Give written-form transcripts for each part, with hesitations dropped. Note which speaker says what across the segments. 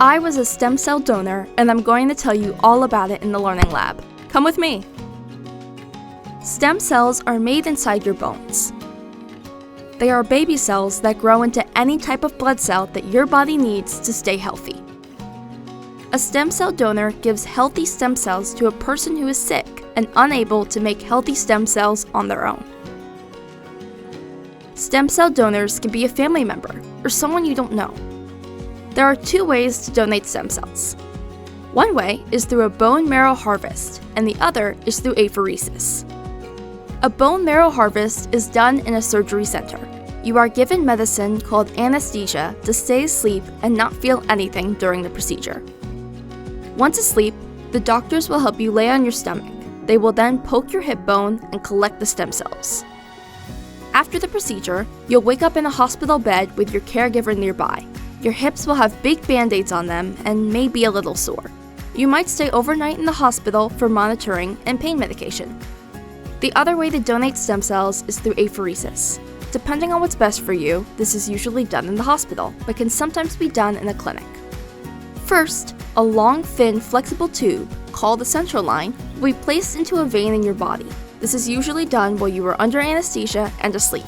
Speaker 1: I was a stem cell donor, and I'm going to tell you all about it in the Learning Lab. Come with me. Stem cells are made inside your bones. They are baby cells that grow into any type of blood cell that your body needs to stay healthy. A stem cell donor gives healthy stem cells to a person who is sick and unable to make healthy stem cells on their own. Stem cell donors can be a family member or someone you don't know. There are two ways to donate stem cells. One way is through a bone marrow harvest, and the other is through apheresis. A bone marrow harvest is done in a surgery center. You are given medicine called anesthesia to stay asleep and not feel anything during the procedure. Once asleep, the doctors will help you lay on your stomach. They will then poke your hip bone and collect the stem cells. After the procedure, you'll wake up in a hospital bed with your caregiver nearby. Your hips will have big band-aids on them and may be a little sore. You might stay overnight in the hospital for monitoring and pain medication. The other way to donate stem cells is through apheresis. Depending on what's best for you, this is usually done in the hospital, but can sometimes be done in a clinic. First, a long, thin, flexible tube, called the central line, will be placed into a vein in your body. This is usually done while you are under anesthesia and asleep.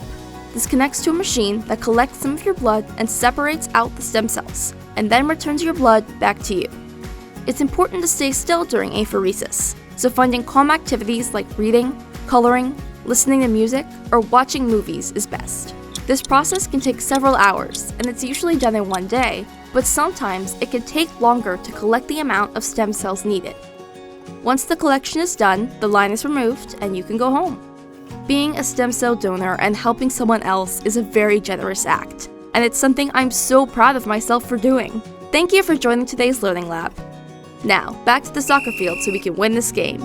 Speaker 1: This connects to a machine that collects some of your blood and separates out the stem cells, and then returns your blood back to you. It's important to stay still during apheresis, so finding calm activities like reading, coloring, listening to music, or watching movies is best. This process can take several hours, and it's usually done in one day, but sometimes it can take longer to collect the amount of stem cells needed. Once the collection is done, the line is removed, and you can go home. Being a stem cell donor and helping someone else is a very generous act, and it's something I'm so proud of myself for doing. Thank you for joining today's Learning Lab. Now, back to the soccer field so we can win this game.